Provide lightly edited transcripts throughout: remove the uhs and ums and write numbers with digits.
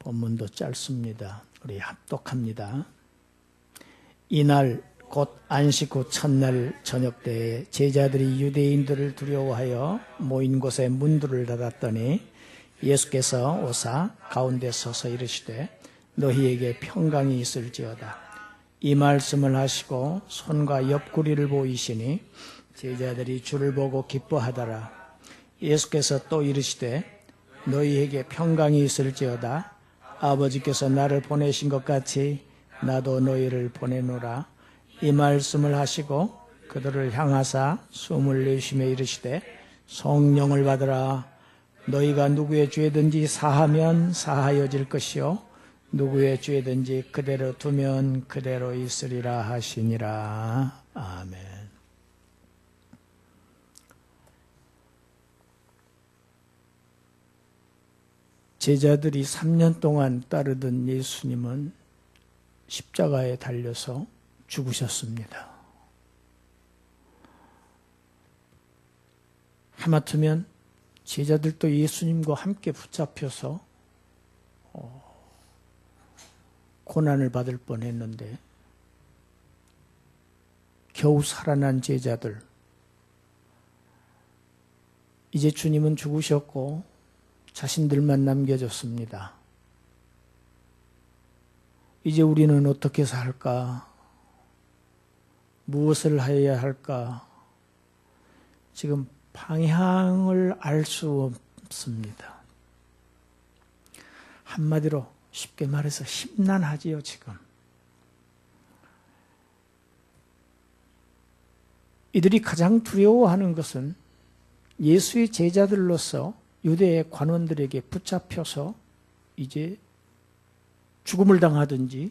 본문도 짧습니다. 우리 합독합니다. 이날 곧 안식 후 첫날 저녁 때에 제자들이 유대인들을 두려워하여 모인 곳에 문들을 닫았더니 예수께서 오사 가운데 서서 이르시되 너희에게 평강이 있을지어다. 이 말씀을 하시고 손과 옆구리를 보이시니 제자들이 주를 보고 기뻐하더라. 예수께서 또 이르시되 너희에게 평강이 있을지어다. 아버지께서 나를 보내신 것 같이 나도 너희를 보내노라. 이 말씀을 하시고 그들을 향하사 숨을 내쉬며 이르시되 성령을 받으라. 너희가 누구의 죄든지 사하면 사하여질 것이요 누구의 죄든지 그대로 두면 그대로 있으리라 하시니라. 아멘. 제자들이 3년 동안 따르던 예수님은 십자가에 달려서 죽으셨습니다. 하마터면 제자들도 예수님과 함께 붙잡혀서 고난을 받을 뻔했는데 겨우 살아난 제자들, 이제 주님은 죽으셨고 자신들만 남겨졌습니다. 이제 우리는 어떻게 살까? 무엇을 해야 할까? 지금 방향을 알 수 없습니다. 한마디로 쉽게 말해서 심란하지요, 지금. 이들이 가장 두려워하는 것은 예수의 제자들로서 유대의 관원들에게 붙잡혀서 이제 죽음을 당하든지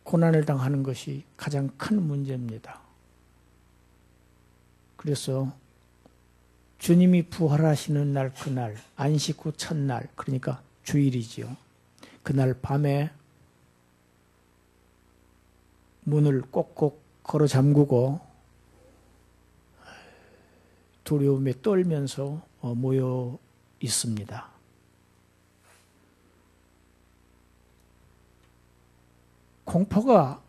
고난을 당하는 것이 가장 큰 문제입니다. 그래서 주님이 부활하시는 날, 그날 안식 후 첫날, 그러니까 주일이지요. 그날 밤에 문을 꼭꼭 걸어 잠그고 두려움에 떨면서 모여 있습니다. 공포가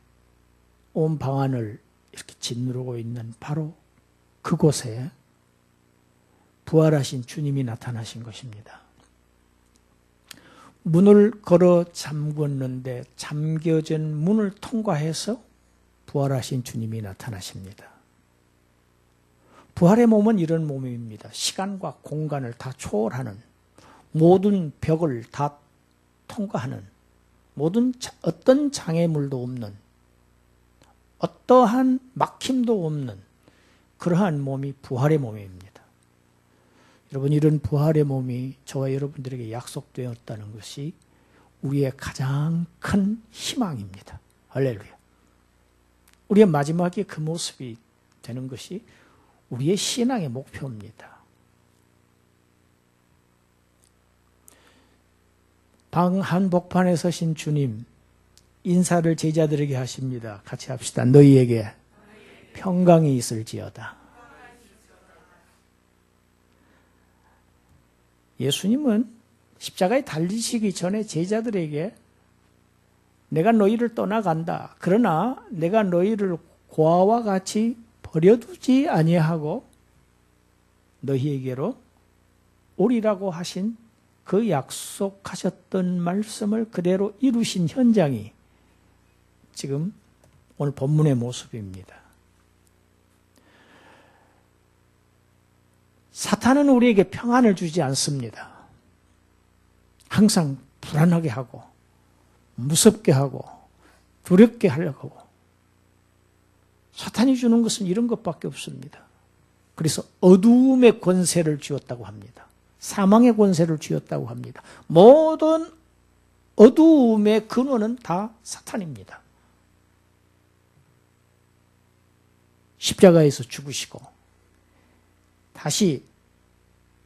온 방안을 이렇게 짓누르고 있는 바로 그곳에 부활하신 주님이 나타나신 것입니다. 문을 걸어 잠궜는데 잠겨진 문을 통과해서 부활하신 주님이 나타나십니다. 부활의 몸은 이런 몸입니다. 시간과 공간을 다 초월하는, 모든 벽을 다 통과하는, 모든 어떤 장애물도 없는, 어떠한 막힘도 없는 그러한 몸이 부활의 몸입니다. 여러분, 이런 부활의 몸이 저와 여러분들에게 약속되었다는 것이 우리의 가장 큰 희망입니다. 할렐루야. 우리의 마지막에 그 모습이 되는 것이 우리의 신앙의 목표입니다. 방 한복판에 서신 주님, 인사를 제자들에게 하십니다. 같이 합시다. 너희에게 평강이 있을지어다. 예수님은 십자가에 달리시기 전에 제자들에게 내가 너희를 떠나간다. 그러나 내가 너희를 고아와 같이 버려두지 아니하고 너희에게로 오리라고 하신 그 약속하셨던 말씀을 그대로 이루신 현장이 지금 오늘 본문의 모습입니다. 사탄은 우리에게 평안을 주지 않습니다. 항상 불안하게 하고 무섭게 하고 두렵게 하려고 하고, 사탄이 주는 것은 이런 것밖에 없습니다. 그래서 어두움의 권세를 쥐었다고 합니다. 사망의 권세를 쥐었다고 합니다. 모든 어두움의 근원은 다 사탄입니다. 십자가에서 죽으시고 다시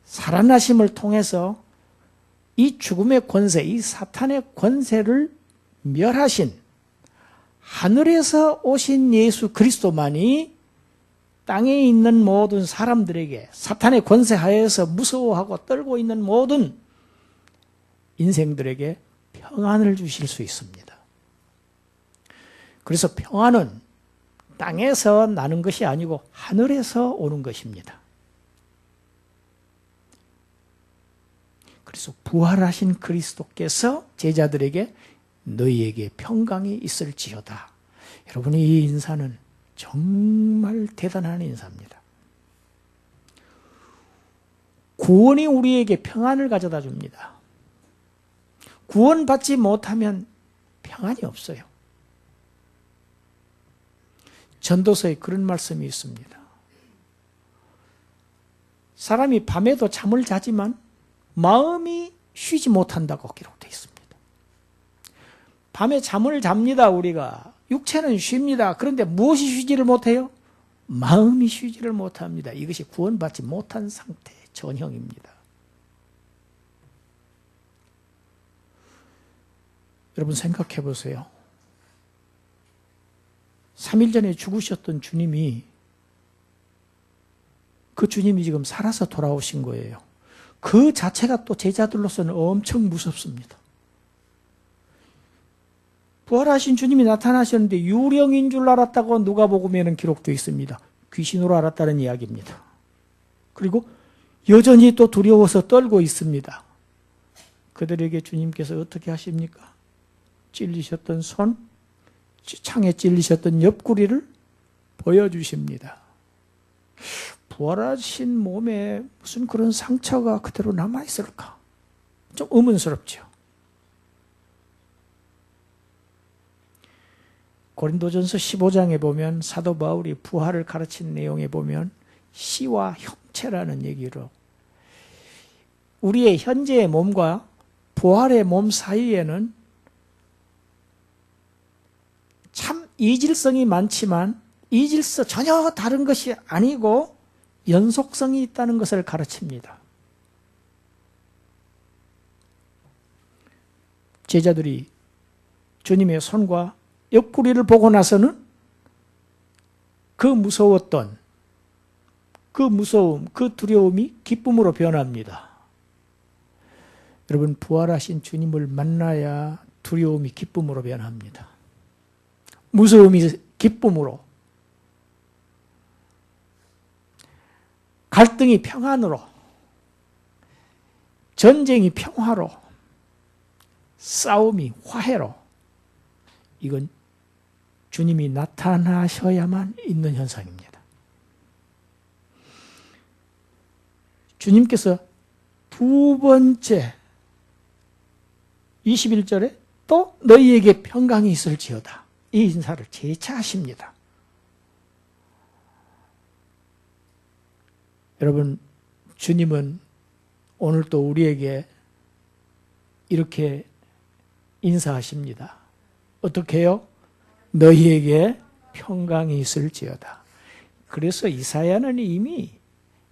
살아나심을 통해서 이 죽음의 권세, 이 사탄의 권세를 멸하신 하늘에서 오신 예수 그리스도만이 땅에 있는 모든 사람들에게, 사탄의 권세 하에서 무서워하고 떨고 있는 모든 인생들에게 평안을 주실 수 있습니다. 그래서 평안은 땅에서 나는 것이 아니고 하늘에서 오는 것입니다. 그래서 부활하신 그리스도께서 제자들에게 너희에게 평강이 있을지어다. 여러분, 이 인사는 정말 대단한 인사입니다. 구원이 우리에게 평안을 가져다 줍니다. 구원받지 못하면 평안이 없어요. 전도서에 그런 말씀이 있습니다. 사람이 밤에도 잠을 자지만 마음이 쉬지 못한다고 기록되어 있습니다. 밤에 잠을 잡니다, 우리가. 육체는 쉽니다. 그런데 무엇이 쉬지를 못해요? 마음이 쉬지를 못합니다. 이것이 구원받지 못한 상태의 전형입니다. 여러분 생각해 보세요. 3일 전에 죽으셨던 주님이, 그 주님이 지금 살아서 돌아오신 거예요. 그 자체가 또 제자들로서는 엄청 무섭습니다. 부활하신 주님이 나타나셨는데 유령인 줄 알았다고 누가복음에는 기록되어 있습니다. 귀신으로 알았다는 이야기입니다. 그리고 여전히 또 두려워서 떨고 있습니다. 그들에게 주님께서 어떻게 하십니까? 찔리셨던 손, 창에 찔리셨던 옆구리를 보여주십니다. 부활하신 몸에 무슨 그런 상처가 그대로 남아있을까? 좀 의문스럽죠. 고린도전서 15장에 보면 사도 바울이 부활을 가르친 내용에 보면 씨와 형체라는 얘기로, 우리의 현재의 몸과 부활의 몸 사이에는 참 이질성이 많지만 이질서 전혀 다른 것이 아니고 연속성이 있다는 것을 가르칩니다. 제자들이 주님의 손과 옆구리를 보고 나서는 그 무서웠던 그 무서움, 그 두려움이 기쁨으로 변합니다. 여러분, 부활하신 주님을 만나야 두려움이 기쁨으로 변합니다. 무서움이 기쁨으로, 갈등이 평안으로, 전쟁이 평화로, 싸움이 화해로, 이건 주님이 나타나셔야만 있는 현상입니다. 주님께서 두 번째 21절에 또 너희에게 평강이 있을지어다, 이 인사를 재차하십니다. 여러분, 주님은 오늘 또 우리에게 이렇게 인사하십니다. 어떻게 해요? 너희에게 평강이 있을지어다. 그래서 이사야는 이미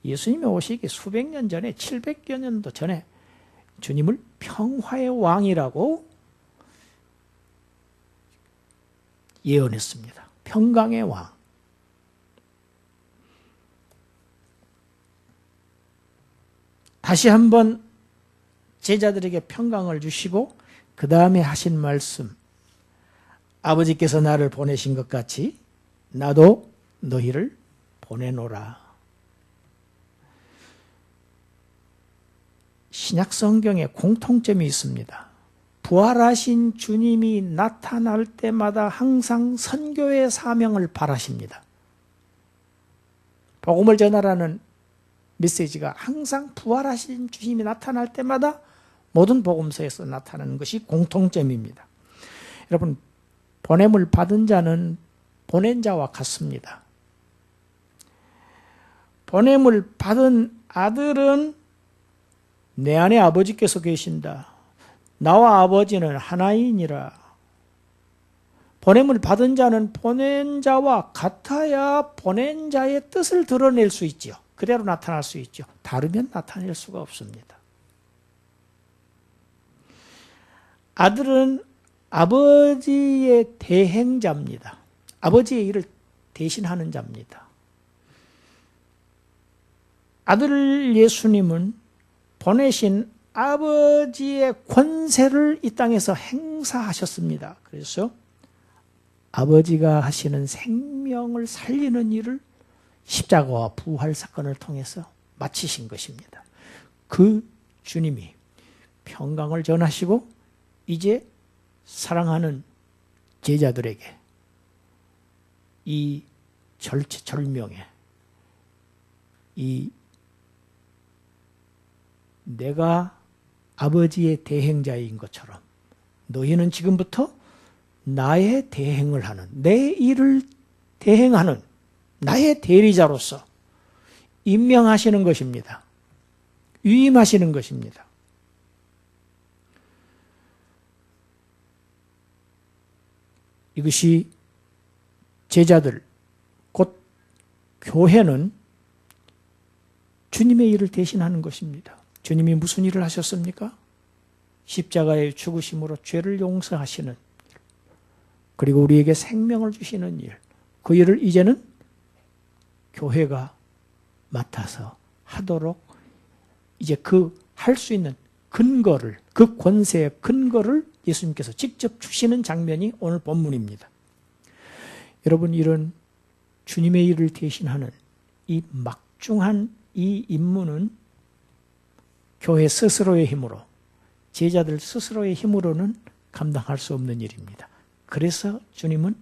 예수님이 오시기 수백 년 전에, 700여 년도 전에 주님을 평화의 왕이라고 예언했습니다. 평강의 왕. 다시 한번 제자들에게 평강을 주시고 그 다음에 하신 말씀, 아버지께서 나를 보내신 것 같이 나도 너희를 보내노라. 신약 성경에 공통점이 있습니다. 부활하신 주님이 나타날 때마다 항상 선교의 사명을 발하십니다. 복음을 전하라는 메시지가 항상 부활하신 주님이 나타날 때마다 모든 복음서에서 나타나는 것이 공통점입니다. 여러분, 보냄을 받은 자는 보낸 자와 같습니다. 보냄을 받은 아들은 내 안에 아버지께서 계신다. 나와 아버지는 하나이니라. 보냄을 받은 자는 보낸 자와 같아야 보낸 자의 뜻을 드러낼 수 있지요. 그대로 나타날 수 있죠. 다르면 나타낼 수가 없습니다. 아들은 아버지의 대행자입니다. 아버지의 일을 대신하는 자입니다. 아들 예수님은 보내신 아버지의 권세를 이 땅에서 행사하셨습니다. 그래서 아버지가 하시는 생명을 살리는 일을 십자가와 부활 사건을 통해서 마치신 것입니다. 그 주님이 평강을 전하시고 이제 사랑하는 제자들에게 이 절체절명에 이 내가 아버지의 대행자인 것처럼 너희는 지금부터 나의 대행을 하는, 내 일을 대행하는 나의 대리자로서 임명하시는 것입니다. 위임하시는 것입니다. 이것이 제자들, 곧 교회는 주님의 일을 대신하는 것입니다. 주님이 무슨 일을 하셨습니까? 십자가의 죽으심으로 죄를 용서하시는 일, 그리고 우리에게 생명을 주시는 일, 그 일을 이제는 교회가 맡아서 하도록 이제 그 할 수 있는 근거를, 그 권세의 근거를 예수님께서 직접 주시는 장면이 오늘 본문입니다. 여러분, 이런 주님의 일을 대신하는 이 막중한 이 임무는 교회 스스로의 힘으로, 제자들 스스로의 힘으로는 감당할 수 없는 일입니다. 그래서 주님은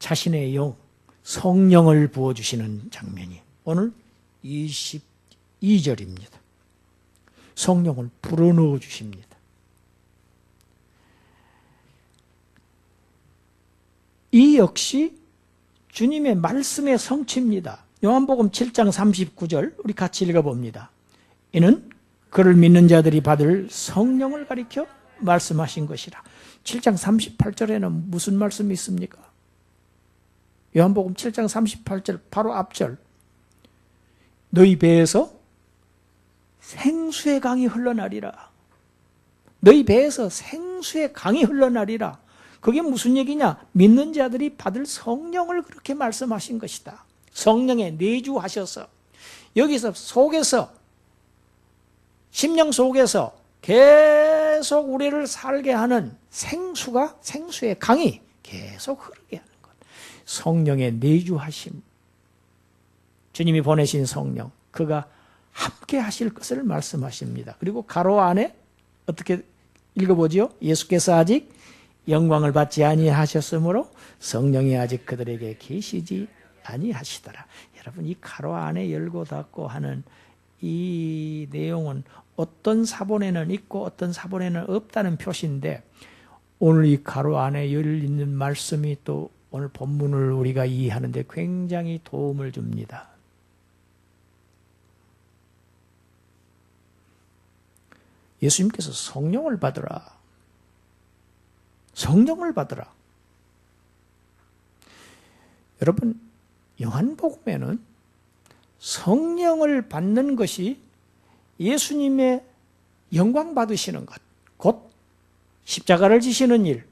자신의 영, 성령을 부어주시는 장면이 오늘 22절입니다. 성령을 불어넣어 주십니다. 이 역시 주님의 말씀의 성취입니다. 요한복음 7장 39절 우리 같이 읽어봅니다. 이는 그를 믿는 자들이 받을 성령을 가리켜 말씀하신 것이라. 7장 38절에는 무슨 말씀이 있습니까? 요한복음 7장 38절 바로 앞절. 너희 배에서 생수의 강이 흘러나리라. 너희 배에서 생수의 강이 흘러나리라. 그게 무슨 얘기냐? 믿는 자들이 받을 성령을 그렇게 말씀하신 것이다. 성령에 내주하셔서 여기서 속에서, 심령 속에서 계속 우리를 살게 하는 생수가, 생수의 강이 계속 흐르게 하는 것. 성령의 내주하심. 주님이 보내신 성령, 그가 함께 하실 것을 말씀하십니다. 그리고 가로 안에 어떻게 읽어보지요? 예수께서 아직 영광을 받지 아니하셨으므로 성령이 아직 그들에게 계시지 아니하시더라. 여러분, 이 가로 안에 열고 닫고 하는 이 내용은 어떤 사본에는 있고 어떤 사본에는 없다는 표시인데, 오늘 이 가로 안에 열리는 말씀이 또 오늘 본문을 우리가 이해하는 데 굉장히 도움을 줍니다. 예수님께서 성령을 받으라. 성령을 받으라. 여러분, 요한복음에는 성령을 받는 것이 예수님의 영광 받으시는 것, 곧 십자가를 지시는 일,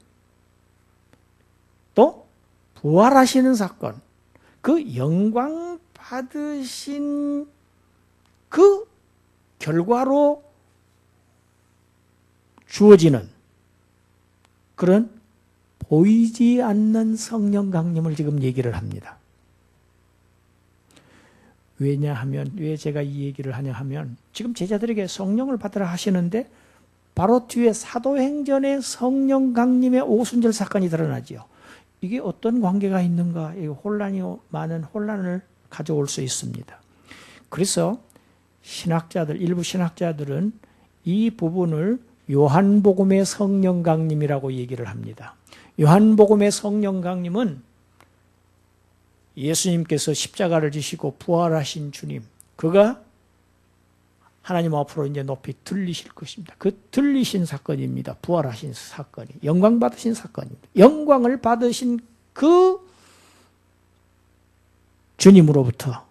또 부활하시는 사건, 그 영광 받으신 그 결과로 주어지는 그런 보이지 않는 성령 강림을 지금 얘기를 합니다. 왜냐하면, 왜 제가 이 얘기를 하냐 하면, 지금 제자들에게 성령을 받으라 하시는데 바로 뒤에 사도행전의 성령 강림의 오순절 사건이 드러나지요. 이게 어떤 관계가 있는가? 혼란이, 많은 혼란을 가져올 수 있습니다. 그래서 신학자들, 일부 신학자들은 이 부분을 요한복음의 성령 강림이라고 얘기를 합니다. 요한복음의 성령 강림은 예수님께서 십자가를 지시고 부활하신 주님, 그가 하나님 앞으로 이제 높이 들리실 것입니다. 그 들리신 사건입니다. 부활하신 사건이, 영광 받으신 사건입니다. 영광을 받으신 그 주님으로부터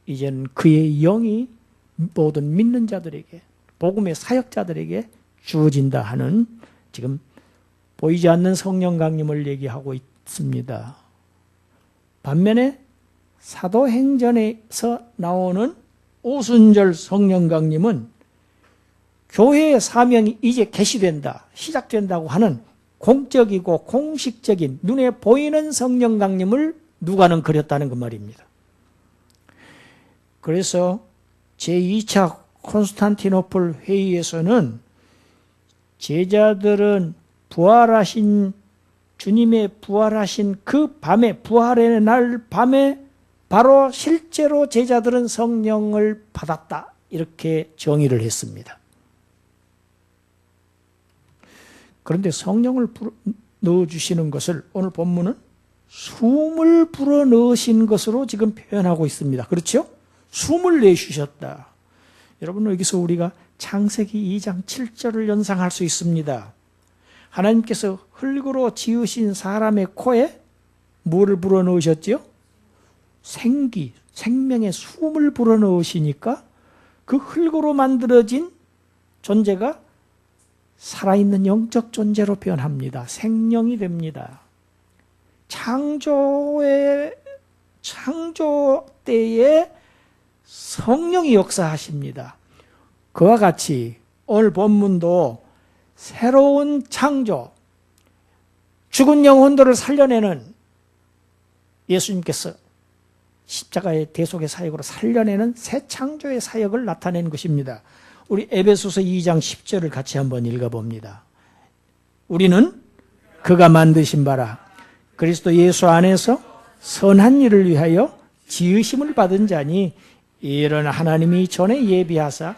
이제는 그의 영이 모든 믿는 자들에게, 복음의 사역자들에게 주어진다 하는, 지금 보이지 않는 성령 강림을 얘기하고 있습니다. 반면에 사도행전에서 나오는 오순절 성령 강림은 교회의 사명이 이제 개시된다, 시작된다고 하는 공적이고 공식적인 눈에 보이는 성령 강림을 누가는 그렸다는 그 말입니다. 그래서 제2차 콘스탄티노플 회의에서는 제자들은 부활하신 주님의 부활하신 그 밤에, 부활의 날 밤에 바로 실제로 제자들은 성령을 받았다, 이렇게 정의를 했습니다. 그런데 성령을 넣어주시는 것을 오늘 본문은 숨을 불어넣으신 것으로 지금 표현하고 있습니다. 그렇죠? 숨을 내쉬셨다. 여러분, 여기서 우리가 창세기 2장 7절을 연상할 수 있습니다. 하나님께서 흙으로 지으신 사람의 코에 뭐를 불어넣으셨지요? 생기, 생명의 숨을 불어넣으시니까 그 흙으로 만들어진 존재가 살아있는 영적 존재로 변합니다. 생명이 됩니다. 창조 때에 성령이 역사하십니다. 그와 같이 오늘 본문도 새로운 창조, 죽은 영혼들을 살려내는 예수님께서 십자가의 대속의 사역으로 살려내는 새 창조의 사역을 나타낸 것입니다. 우리 에베소서 2장 10절을 같이 한번 읽어봅니다. 우리는 그가 만드신 바라 그리스도 예수 안에서 선한 일을 위하여 지으심을 받은 자니 이런 하나님이 전에 예비하사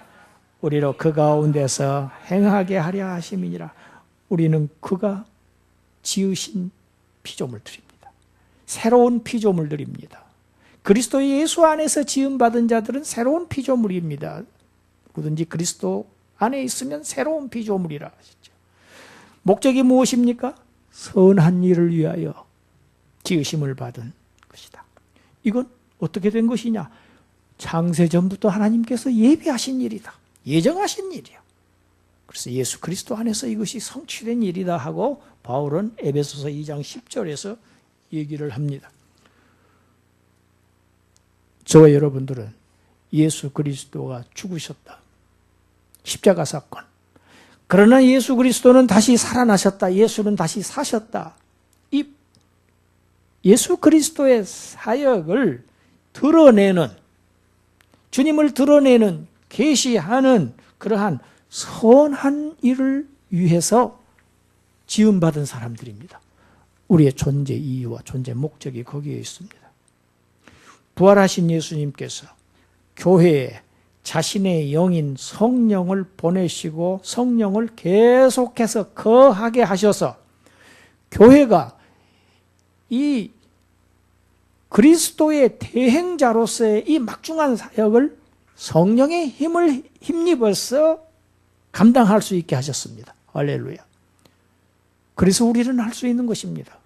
우리로 그 가운데서 행하게 하려 하심이니라. 우리는 그가 지으신 피조물들입니다. 새로운 피조물들입니다. 그리스도 예수 안에서 지음받은 자들은 새로운 피조물입니다. 누구든지 그리스도 안에 있으면 새로운 피조물이라 하셨죠. 목적이 무엇입니까? 선한 일을 위하여 지으심을 받은 것이다. 이건 어떻게 된 것이냐? 창세전부터 하나님께서 예비하신 일이다. 예정하신 일이야. 그래서 예수 그리스도 안에서 이것이 성취된 일이다 하고 바울은 에베소서 2장 10절에서 얘기를 합니다. 저와 여러분들은 예수 그리스도가 죽으셨다. 십자가 사건. 그러나 예수 그리스도는 다시 살아나셨다. 예수는 다시 사셨다. 이 예수 그리스도의 사역을 드러내는, 주님을 드러내는, 계시하는 그러한 선한 일을 위해서 지음받은 사람들입니다. 우리의 존재 이유와 존재 목적이 거기에 있습니다. 부활하신 예수님께서 교회에 자신의 영인 성령을 보내시고 성령을 계속해서 거하게 하셔서 교회가 이 그리스도의 대행자로서의 이 막중한 사역을 성령의 힘을 힘입어서 감당할 수 있게 하셨습니다. 할렐루야. 그래서 우리는 할 수 있는 것입니다.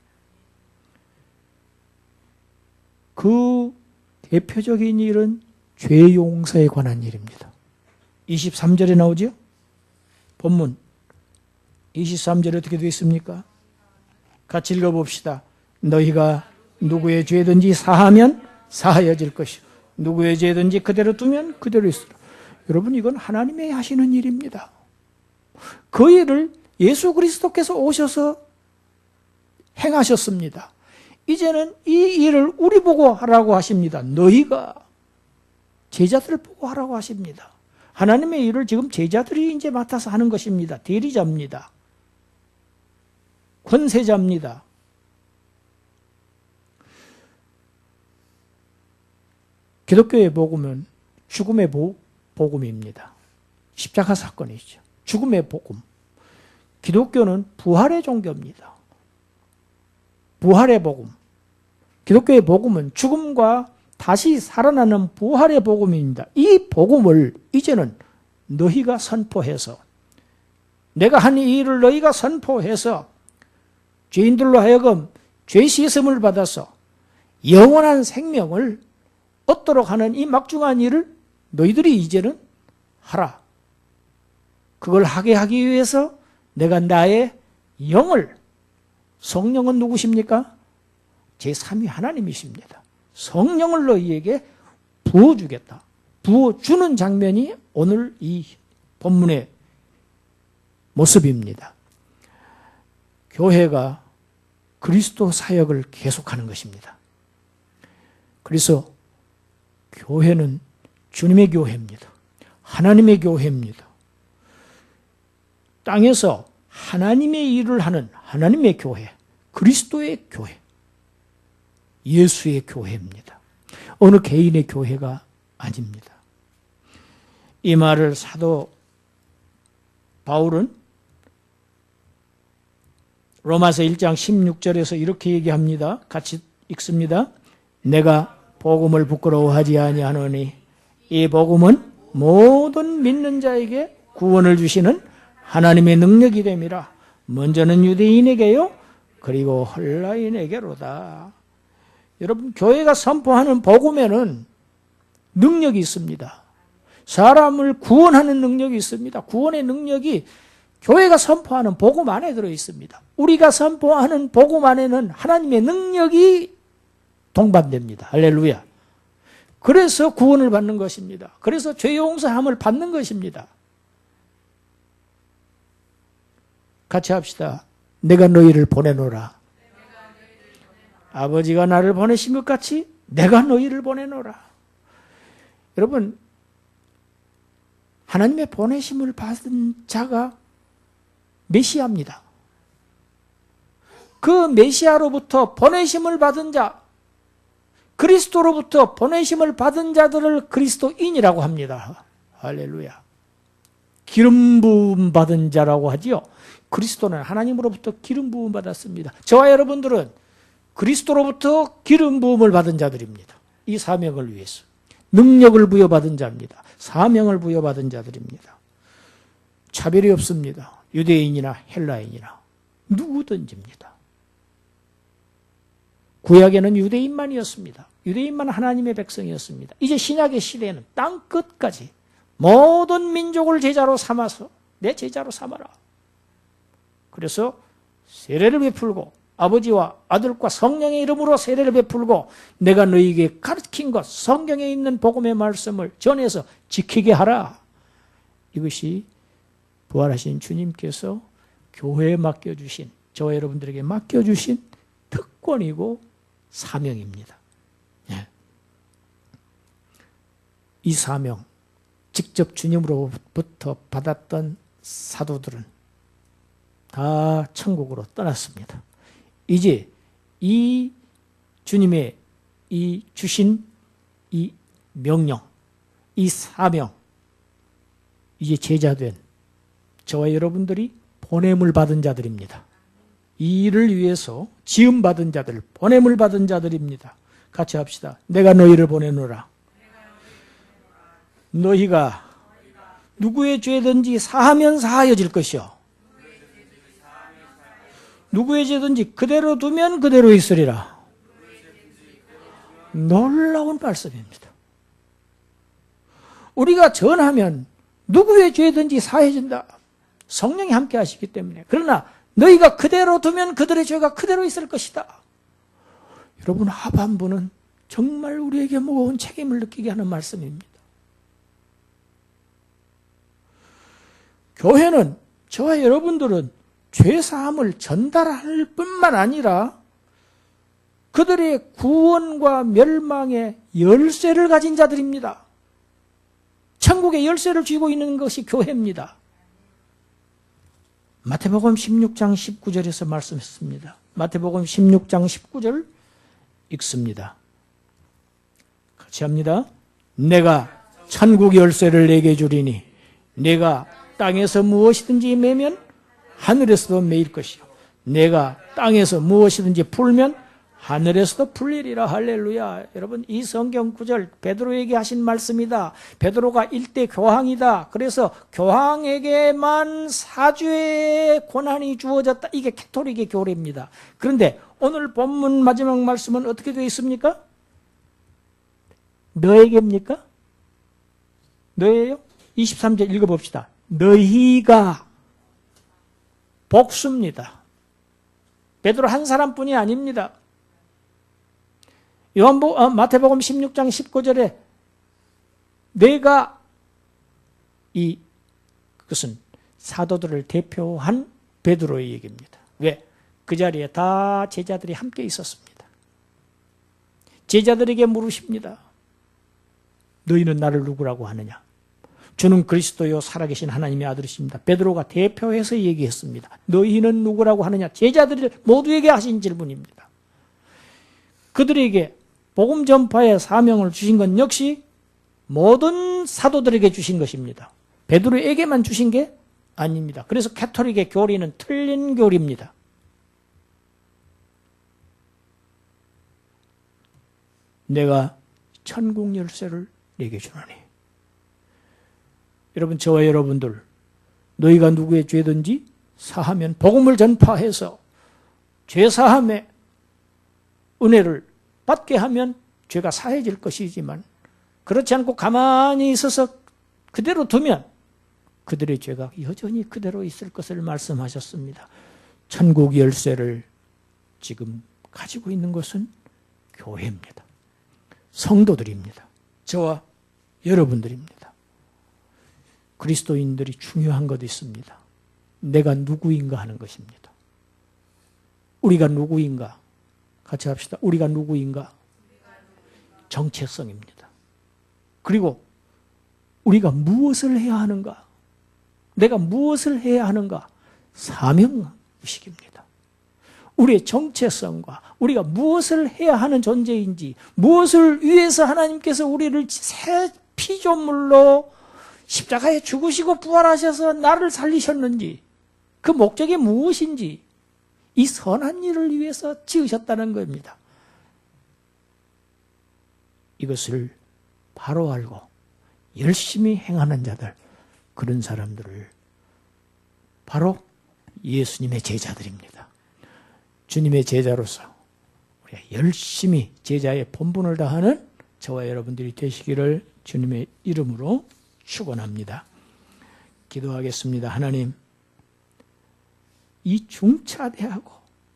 그 대표적인 일은 죄 용서에 관한 일입니다. 23절에 나오죠? 본문 23절에 어떻게 되어 있습니까? 같이 읽어봅시다. 너희가 누구의 죄든지 사하면 사하여질 것이요 누구의 죄든지 그대로 두면 그대로 있으라. 여러분, 이건 하나님이 하시는 일입니다. 그 일을 예수 그리스도께서 오셔서 행하셨습니다. 이제는 이 일을 우리 보고 하라고 하십니다. 너희가 제자들을 보고 하라고 하십니다. 하나님의 일을 지금 제자들이 이제 맡아서 하는 것입니다. 대리자입니다. 권세자입니다. 기독교의 복음은 죽음의 복음입니다. 십자가 사건이죠. 죽음의 복음. 기독교는 부활의 종교입니다. 부활의 복음. 기독교의 복음은 죽음과 다시 살아나는 부활의 복음입니다. 이 복음을 이제는 너희가 선포해서, 내가 한 이 일을 너희가 선포해서 죄인들로 하여금 죄 씻음을 받아서 영원한 생명을 얻도록 하는 이 막중한 일을 너희들이 이제는 하라. 그걸 하게 하기 위해서 내가 나의 영을, 성령은 누구십니까? 제3위 하나님이십니다. 성령을 너희에게 부어주겠다. 부어주는 장면이 오늘 이 본문에 모습입니다. 교회가 그리스도 사역을 계속하는 것입니다. 그래서 교회는 주님의 교회입니다. 하나님의 교회입니다. 땅에서 하나님의 일을 하는 하나님의 교회, 그리스도의 교회, 예수의 교회입니다. 어느 개인의 교회가 아닙니다. 이 말을 사도 바울은 로마서 1장 16절에서 이렇게 얘기합니다. 같이 읽습니다. 내가 복음을 부끄러워하지 아니하노니 이 복음은 모든 믿는 자에게 구원을 주시는 하나님의 능력이 됨이라. 먼저는 유대인에게요, 그리고 헬라인에게로다. 여러분, 교회가 선포하는 복음에는 능력이 있습니다. 사람을 구원하는 능력이 있습니다. 구원의 능력이 교회가 선포하는 복음 안에 들어 있습니다. 우리가 선포하는 복음 안에는 하나님의 능력이 동반됩니다. 할렐루야. 그래서 구원을 받는 것입니다. 그래서 죄 용서함을 받는 것입니다. 같이 합시다. 내가 너희를 보내노라. 아버지가 나를 보내신 것 같이 내가 너희를 보내노라. 여러분, 하나님의 보내심을 받은 자가 메시아입니다. 그 메시아로부터 보내심을 받은 자, 그리스도로부터 보내심을 받은 자들을 그리스도인이라고 합니다. 할렐루야. 기름 부음 받은 자라고 하지요. 그리스도는 하나님으로부터 기름 부음 받았습니다. 저와 여러분들은 그리스도로부터 기름 부음을 받은 자들입니다. 이 사명을 위해서. 능력을 부여받은 자입니다. 사명을 부여받은 자들입니다. 차별이 없습니다. 유대인이나 헬라인이나 누구든지입니다. 구약에는 유대인만이었습니다. 유대인만 하나님의 백성이었습니다. 이제 신약의 시대에는 땅 끝까지 모든 민족을 제자로 삼아서 내 제자로 삼아라. 그래서 세례를 베풀고 아버지와 아들과 성령의 이름으로 세례를 베풀고 내가 너희에게 가르친 것, 성경에 있는 복음의 말씀을 전해서 지키게 하라. 이것이 부활하신 주님께서 교회에 맡겨주신, 저와 여러분들에게 맡겨주신 특권이고 사명입니다. 예. 이 사명, 직접 주님으로부터 받았던 사도들은 다 천국으로 떠났습니다. 이제 이 주님의 이 주신 이 명령, 이 사명, 이제 제자된 저와 여러분들이 보냄을 받은 자들입니다. 이 일을 위해서 지음받은 자들, 보냄을 받은 자들입니다. 같이 합시다. 내가 너희를 보내노라. 너희가 누구의 죄든지 사하면 사하여질 것이요. 누구의 죄든지 그대로 두면 그대로 있으리라. 놀라운 말씀입니다. 우리가 전하면 누구의 죄든지 사해진다. 성령이 함께 하시기 때문에. 그러나 너희가 그대로 두면 그들의 죄가 그대로 있을 것이다. 여러분, 하반부는 정말 우리에게 무거운 책임을 느끼게 하는 말씀입니다. 교회는, 저와 여러분들은 죄사함을 전달할 뿐만 아니라 그들의 구원과 멸망의 열쇠를 가진 자들입니다. 천국의 열쇠를 쥐고 있는 것이 교회입니다. 마태복음 16장 19절에서 말씀했습니다. 마태복음 16장 19절 읽습니다. 같이 합니다. 내가 천국 열쇠를 내게 주리니 내가 땅에서 무엇이든지 매면 하늘에서도 매일 것이요 내가 땅에서 무엇이든지 풀면 하늘에서도 풀리리라. 할렐루야. 여러분, 이 성경 구절 베드로에게 하신 말씀이다. 베드로가 일대 교황이다. 그래서 교황에게만 사죄의 권한이 주어졌다. 이게 캐토릭의 교리입니다. 그런데 오늘 본문 마지막 말씀은 어떻게 되어 있습니까? 너에게입니까? 너예요? 23절 읽어봅시다. 너희가 복수입니다. 베드로 한 사람뿐이 아닙니다. 마태복음 16장 19절에 내가 그것은 사도들을 대표한 베드로의 얘기입니다. 왜? 그 자리에 다 제자들이 함께 있었습니다. 제자들에게 물으십니다. 너희는 나를 누구라고 하느냐? 주는 그리스도요 살아계신 하나님의 아들이십니다. 베드로가 대표해서 얘기했습니다. 너희는 누구라고 하느냐? 제자들 모두에게 하신 질문입니다. 그들에게 복음 전파의 사명을 주신 건 역시 모든 사도들에게 주신 것입니다. 베드로에게만 주신 게 아닙니다. 그래서 가톨릭의 교리는 틀린 교리입니다. 내가 천국 열쇠를 내게 주노니. 여러분, 저와 여러분들, 너희가 누구의 죄든지 사하면 복음을 전파해서 죄사함의 은혜를 받게 하면 죄가 사해질 것이지만, 그렇지 않고 가만히 있어서 그대로 두면 그들의 죄가 여전히 그대로 있을 것을 말씀하셨습니다. 천국 열쇠를 지금 가지고 있는 것은 교회입니다. 성도들입니다. 저와 여러분들입니다. 그리스도인들이 중요한 것도 있습니다. 내가 누구인가 하는 것입니다. 우리가 누구인가? 같이 합시다. 우리가 누구인가? 정체성입니다. 그리고 우리가 무엇을 해야 하는가? 내가 무엇을 해야 하는가? 사명의식입니다. 우리의 정체성과 우리가 무엇을 해야 하는 존재인지, 무엇을 위해서 하나님께서 우리를 새 피조물로 십자가에 죽으시고 부활하셔서 나를 살리셨는지, 그 목적이 무엇인지, 이 선한 일을 위해서 지으셨다는 겁니다. 이것을 바로 알고 열심히 행하는 자들, 그런 사람들을 바로 예수님의 제자들입니다. 주님의 제자로서 우리가 열심히 제자의 본분을 다하는 저와 여러분들이 되시기를 주님의 이름으로 축원합니다. 기도하겠습니다. 하나님, 이 중차대하고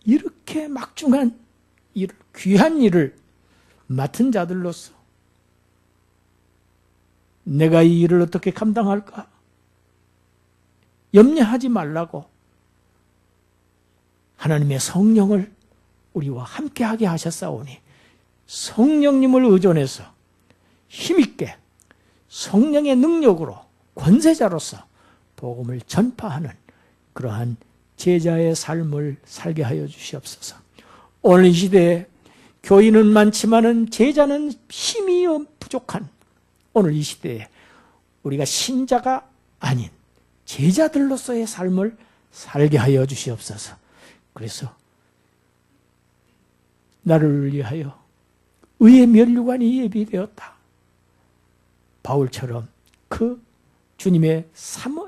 이렇게 막중한 일, 귀한 일을 맡은 자들로서 내가 이 일을 어떻게 감당할까? 염려하지 말라고 하나님의 성령을 우리와 함께하게 하셨사오니, 성령님을 의존해서 힘있게 성령의 능력으로 권세자로서 복음을 전파하는 그러한 제자의 삶을 살게 하여 주시옵소서. 오늘 이 시대에 교인은 많지만은 제자는 힘이 부족한 오늘 이 시대에 우리가 신자가 아닌 제자들로서의 삶을 살게 하여 주시옵소서. 그래서 나를 위하여 의의 면류관이 예비되었다. 바울처럼 그 주님의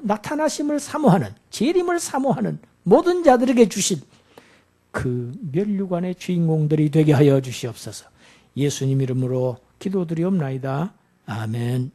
나타나심을 사모하는, 재림을 사모하는 모든 자들에게 주신 그 면류관의 주인공들이 되게 하여 주시옵소서. 예수님 이름으로 기도드리옵나이다. 아멘.